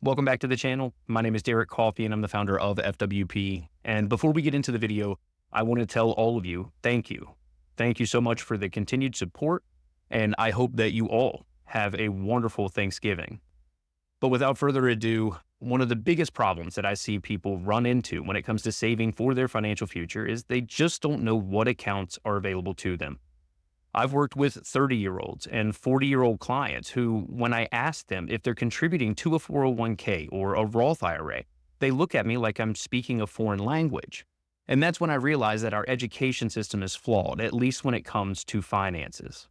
Welcome back to the channel. My name is Derek Coffey and I'm the founder of FWP. And before we get into the video, I want to tell all of you, thank you. Thank you so much for the continued support. And I hope that you all have a wonderful Thanksgiving. But without further ado, one of the biggest problems that I see people run into when it comes to saving for their financial future is they just don't know what accounts are available to them. I've worked with 30-year-olds and 40-year-old clients who, when I ask them if they're contributing to a 401k or a Roth IRA, they look at me like I'm speaking a foreign language. And that's when I realize that our education system is flawed, at least when it comes to finances.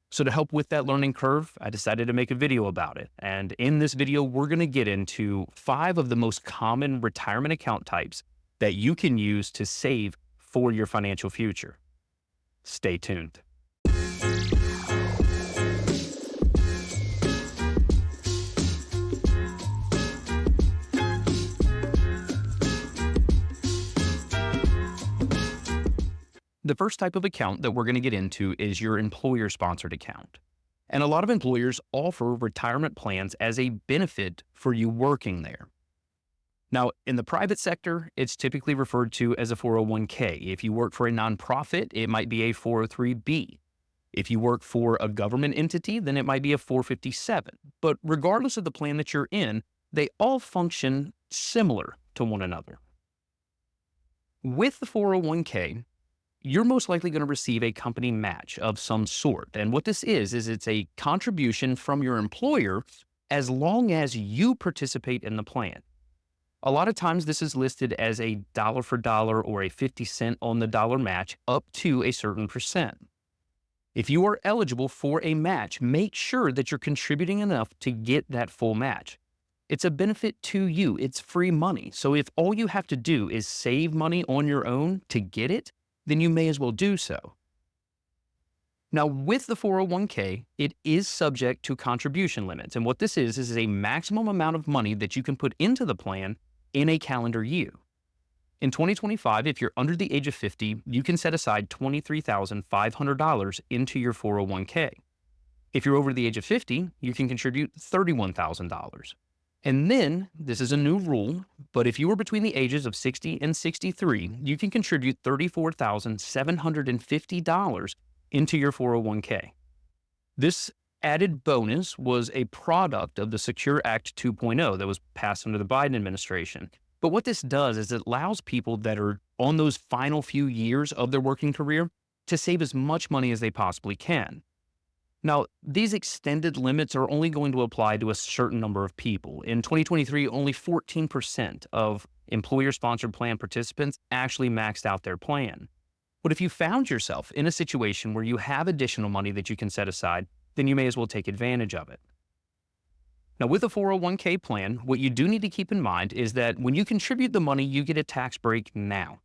So to help with that learning curve, I decided to make a video about it. And in this video, we're going to get into 5 of the most common retirement account types that you can use to save for your financial future. Stay tuned. The first type of account that we're going to get into is your employer-sponsored account. And a lot of employers offer retirement plans as a benefit for you working there. Now, in the private sector, it's typically referred to as a 401k. If you work for a nonprofit, it might be a 403b. If you work for a government entity, then it might be a 457. But regardless of the plan that you're in, they all function similar to one another. With the 401k, you're most likely going to receive a company match of some sort. And what this is it's a contribution from your employer as long as you participate in the plan. A lot of times this is listed as a dollar for dollar or a 50 cent on the dollar match up to a certain percent. If you are eligible for a match, make sure that you're contributing enough to get that full match. It's a benefit to you. It's free money. So if all you have to do is save money on your own to get it, then you may as well do so. Now, with the 401k, it is subject to contribution limits. And what this is a maximum amount of money that you can put into the plan in a calendar year. In 2025, if you're under the age of 50, you can set aside $23,500 into your 401k. If you're over the age of 50, you can contribute $31,000. And then, this is a new rule, but if you are between the ages of 60 and 63, you can contribute $34,750 into your 401k. This added bonus was a product of the Secure Act 2.0 that was passed under the Biden administration. But what this does is it allows people that are on those final few years of their working career to save as much money as they possibly can. Now, these extended limits are only going to apply to a certain number of people. In 2023, only 14% of employer-sponsored plan participants actually maxed out their plan. But if you found yourself in a situation where you have additional money that you can set aside, then you may as well take advantage of it. Now, with a 401k plan, what you do need to keep in mind is that when you contribute the money, you get a tax break now.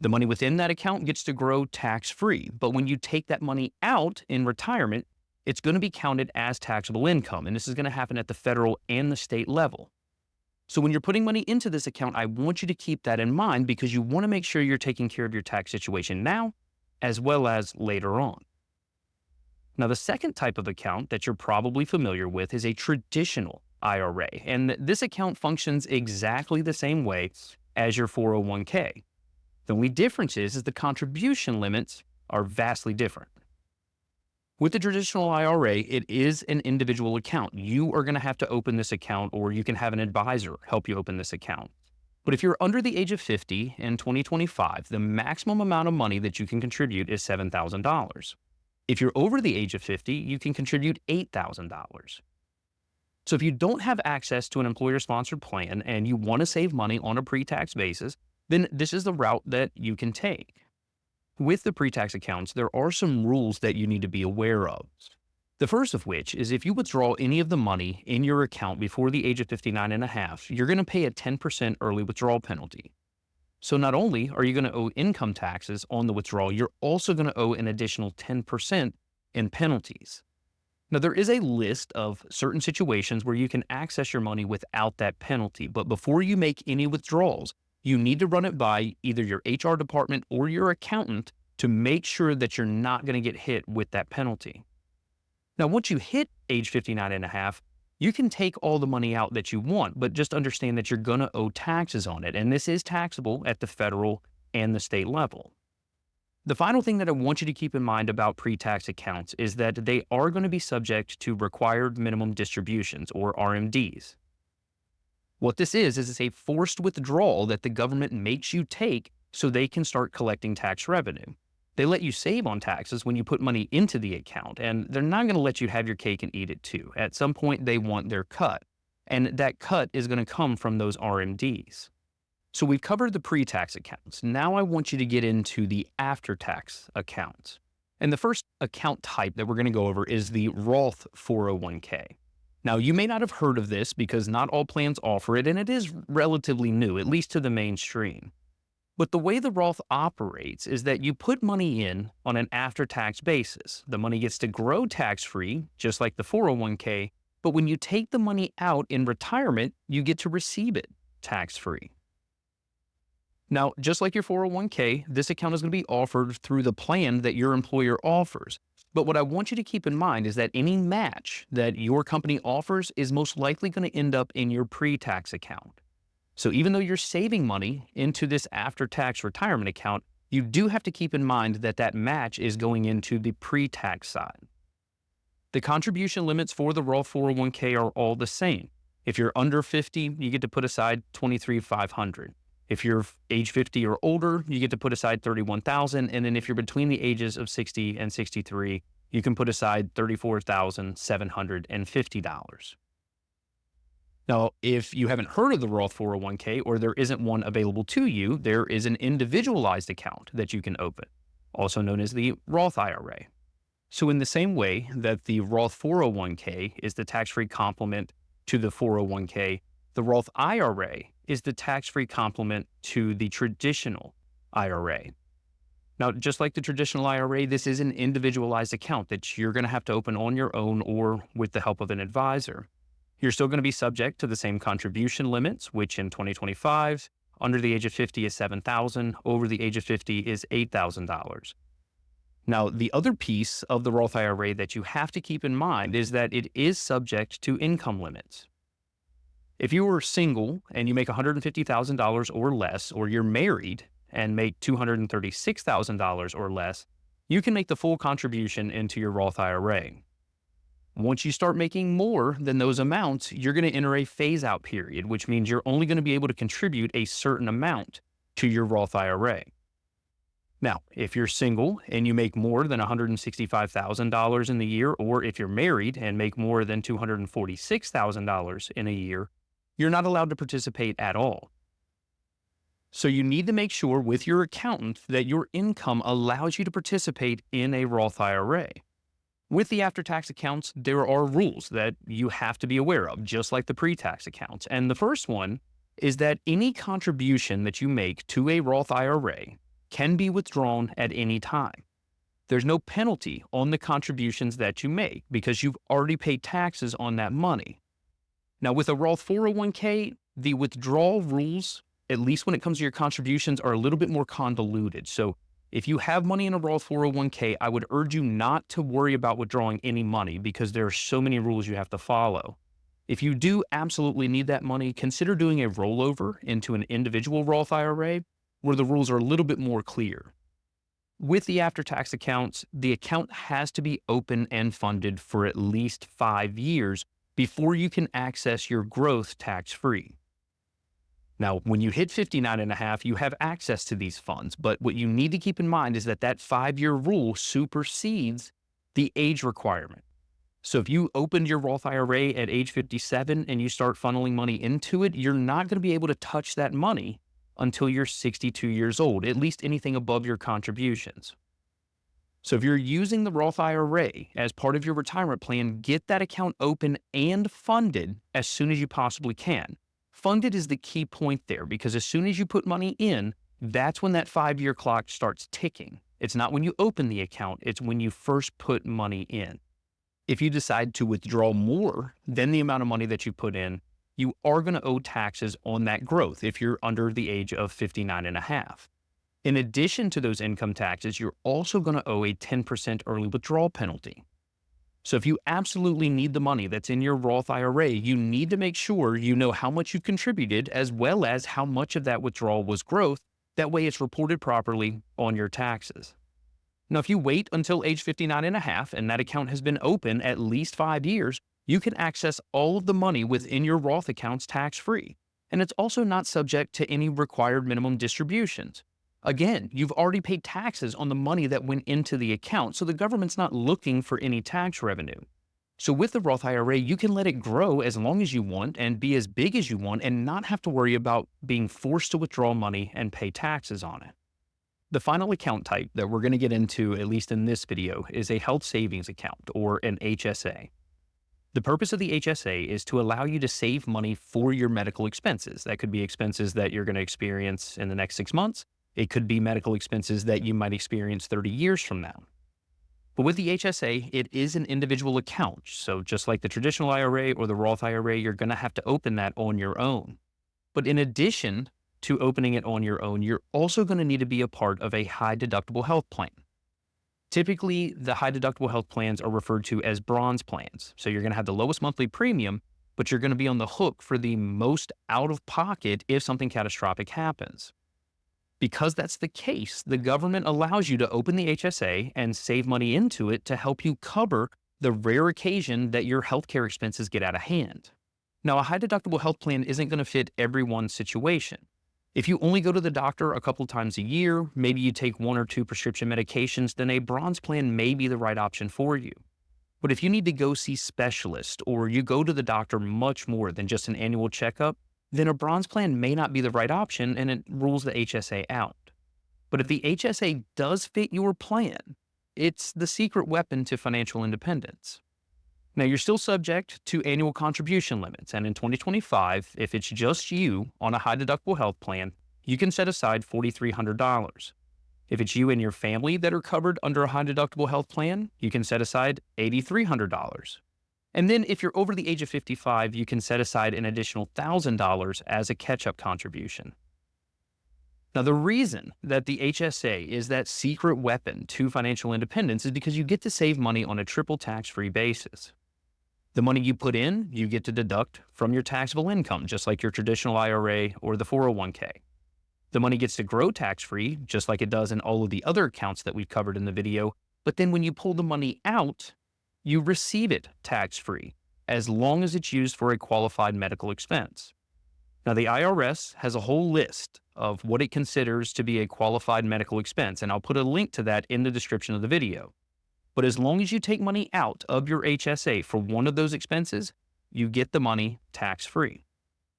The money within that account gets to grow tax-free, but when you take that money out in retirement, it's going to be counted as taxable income, and this is going to happen at the federal and the state level. So when you're putting money into this account, I want you to keep that in mind because you want to make sure you're taking care of your tax situation now as well as later on. Now, the second type of account that you're probably familiar with is a traditional IRA, and this account functions exactly the same way as your 401k. The only difference is the contribution limits are vastly different. With the traditional IRA, it is an individual account. You are going to have to open this account, or you can have an advisor help you open this account. But if you're under the age of 50 in 2025, the maximum amount of money that you can contribute is $7,000. If you're over the age of 50, you can contribute $8,000. So if you don't have access to an employer-sponsored plan and you want to save money on a pre-tax basis, then this is the route that you can take. With the pre-tax accounts, there are some rules that you need to be aware of. The first of which is if you withdraw any of the money in your account before the age of 59 and a half, you're going to pay a 10% early withdrawal penalty. So not only are you going to owe income taxes on the withdrawal, you're also going to owe an additional 10% in penalties. Now, there is a list of certain situations where you can access your money without that penalty, but before you make any withdrawals, you need to run it by either your HR department or your accountant to make sure that you're not going to get hit with that penalty. Now, once you hit age 59 and a half, You can take all the money out that you want, but just understand that you're going to owe taxes on it. And this is taxable at the federal and the state level. The final thing that I want you to keep in mind about pre-tax accounts is that they are going to be subject to required minimum distributions, or RMDs. What this is it's a forced withdrawal that the government makes you take so they can start collecting tax revenue. They let you save on taxes when you put money into the account, and they're not going to let you have your cake and eat it too. At some point, they want their cut, and that cut is going to come from those RMDs. So we've covered the pre-tax accounts. Now I want you to get into the after-tax accounts. And the first account type that we're going to go over is the Roth 401k. Now, you may not have heard of this because not all plans offer it, and it is relatively new, at least to the mainstream. But the way the Roth operates is that you put money in on an after-tax basis. The money gets to grow tax-free, just like the 401k, but when you take the money out in retirement, you get to receive it tax-free. Now, just like your 401k, this account is going to be offered through the plan that your employer offers. But what I want you to keep in mind is that any match that your company offers is most likely going to end up in your pre-tax account. So even though you're saving money into this after-tax retirement account, you do have to keep in mind that that match is going into the pre-tax side. The contribution limits for the Roth 401k are all the same. If you're under 50, you get to put aside $23,500. If you're age 50 or older, you get to put aside $31,000. And then if you're between the ages of 60 and 63, you can put aside $34,750. Now, if you haven't heard of the Roth 401k or there isn't one available to you, there is an individualized account that you can open, also known as the Roth IRA. So in the same way that the Roth 401k is the tax-free complement to the 401k, the Roth IRA is the tax-free complement to the traditional IRA. Now, just like the traditional IRA, this is an individualized account that you're going to have to open on your own or with the help of an advisor. You're still going to be subject to the same contribution limits, which in 2025, under the age of 50 is $7,000, over the age of 50 is $8,000. Now, the other piece of the Roth IRA that you have to keep in mind is that it is subject to income limits. If you are single and you make $150,000 or less, or you're married and make $236,000 or less, you can make the full contribution into your Roth IRA. Once you start making more than those amounts, you're going to enter a phase-out period, which means you're only going to be able to contribute a certain amount to your Roth IRA. Now, if you're single and you make more than $165,000 in the year, or if you're married and make more than $246,000 in a year, you're not allowed to participate at all. So you need to make sure with your accountant that your income allows you to participate in a Roth IRA. With the after-tax accounts, there are rules that you have to be aware of, just like the pre-tax accounts. And the first one is that any contribution that you make to a Roth IRA can be withdrawn at any time. There's no penalty on the contributions that you make because you've already paid taxes on that money. Now, with a Roth 401k, the withdrawal rules, at least when it comes to your contributions, are a little bit more convoluted. So if you have money in a Roth 401k, I would urge you not to worry about withdrawing any money because there are so many rules you have to follow. If you do absolutely need that money, consider doing a rollover into an individual Roth IRA where the rules are a little bit more clear. With the after-tax accounts, the account has to be open and funded for at least 5 years before you can access your growth tax-free. Now, when you hit 59 and a half, you have access to these funds, but what you need to keep in mind is that that 5-year rule supersedes the age requirement. So if you opened your Roth IRA at age 57 and you start funneling money into it, you're not going to be able to touch that money until you're 62 years old, at least anything above your contributions. So if you're using the Roth IRA as part of your retirement plan, get that account open and funded as soon as you possibly can. Funded is the key point there because as soon as you put money in, that's when that 5-year clock starts ticking. It's not when you open the account, it's when you first put money in. If you decide to withdraw more than the amount of money that you put in, you are going to owe taxes on that growth if you're under the age of 59 and a half. In addition to those income taxes, you're also going to owe a 10% early withdrawal penalty. So if you absolutely need the money that's in your Roth IRA, you need to make sure you know how much you contributed as well as how much of that withdrawal was growth. That way it's reported properly on your taxes. Now, if you wait until age 59 and a half and that account has been open at least 5 years, you can access all of the money within your Roth accounts tax-free. And it's also not subject to any required minimum distributions. Again, you've already paid taxes on the money that went into the account, so the government's not looking for any tax revenue. So with the Roth IRA, you can let it grow as long as you want and be as big as you want and not have to worry about being forced to withdraw money and pay taxes on it. The final account type that we're going to get into, at least in this video, is a health savings account, or an HSA. The purpose of the HSA is to allow you to save money for your medical expenses. That could be expenses that you're going to experience in the next 6 months. It could be medical expenses that you might experience 30 years from now. But with the HSA, it is an individual account. So just like the traditional IRA or the Roth IRA, you're going to have to open that on your own. But in addition to opening it on your own, you're also going to need to be a part of a high deductible health plan. Typically, the high deductible health plans are referred to as bronze plans. So you're going to have the lowest monthly premium, but you're going to be on the hook for the most out of pocket if something catastrophic happens. Because that's the case, the government allows you to open the HSA and save money into it to help you cover the rare occasion that your healthcare expenses get out of hand. Now, a high deductible health plan isn't going to fit everyone's situation. If you only go to the doctor a couple times a year, maybe you take 1 or 2 prescription medications, then a bronze plan may be the right option for you. But if you need to go see specialists or you go to the doctor much more than just an annual checkup, then a bronze plan may not be the right option and it rules the HSA out. But if the HSA does fit your plan, it's the secret weapon to financial independence. Now, you're still subject to annual contribution limits, and in 2025, if it's just you on a high deductible health plan, you can set aside $4,300. If it's you and your family that are covered under a high deductible health plan, you can set aside $8,300. And then if you're over the age of 55, you can set aside an additional $1,000 as a catch-up contribution. Now, the reason that the HSA is that secret weapon to financial independence is because you get to save money on a triple tax-free basis. The money you put in, you get to deduct from your taxable income, just like your traditional IRA or the 401k. The money gets to grow tax-free, just like it does in all of the other accounts that we've covered in the video. But then when you pull the money out, you receive it tax-free, as long as it's used for a qualified medical expense. Now, the IRS has a whole list of what it considers to be a qualified medical expense, and I'll put a link to that in the description of the video. But as long as you take money out of your HSA for one of those expenses, you get the money tax-free.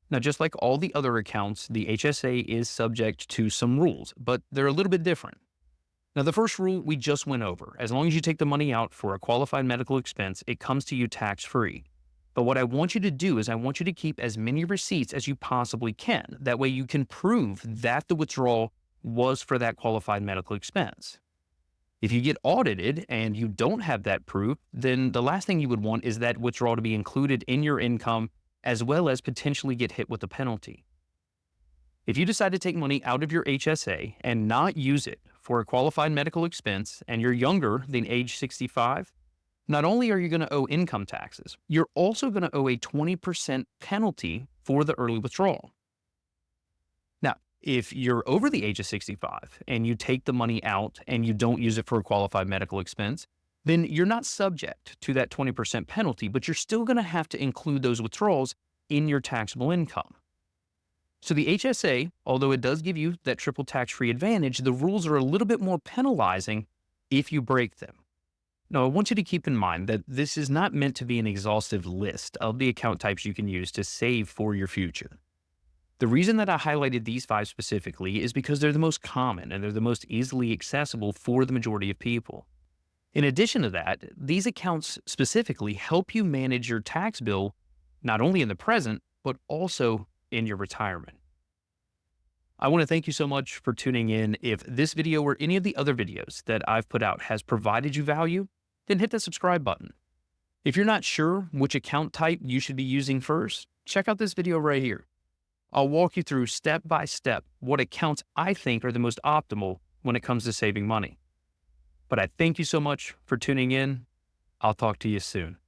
Now, just like all the other accounts, the HSA is subject to some rules, but they're a little bit different. Now, the first rule we just went over. As long as you take the money out for a qualified medical expense, it comes to you tax-free. But what I want you to do is I want you to keep as many receipts as you possibly can. That way you can prove that the withdrawal was for that qualified medical expense. If you get audited and you don't have that proof, then the last thing you would want is that withdrawal to be included in your income, as well as potentially get hit with a penalty. If you decide to take money out of your HSA and not use it for a qualified medical expense and you're younger than age 65, not only are you going to owe income taxes, you're also going to owe a 20% penalty for the early withdrawal. Now, if you're over the age of 65 and you take the money out and you don't use it for a qualified medical expense, then you're not subject to that 20% penalty, but you're still going to have to include those withdrawals in your taxable income. So the HSA, although it does give you that triple tax-free advantage, the rules are a little bit more penalizing if you break them. Now, I want you to keep in mind that this is not meant to be an exhaustive list of the account types you can use to save for your future. The reason that I highlighted these 5 specifically is because they're the most common and they're the most easily accessible for the majority of people. In addition to that, these accounts specifically help you manage your tax bill, not only in the present, but also in your retirement. I want to thank you so much for tuning in. If this video or any of the other videos that I've put out has provided you value, then hit the subscribe button. If you're not sure which account type you should be using first, check out this video right here. I'll walk you through step by step what accounts I think are the most optimal when it comes to saving money. But I thank you so much for tuning in. I'll talk to you soon.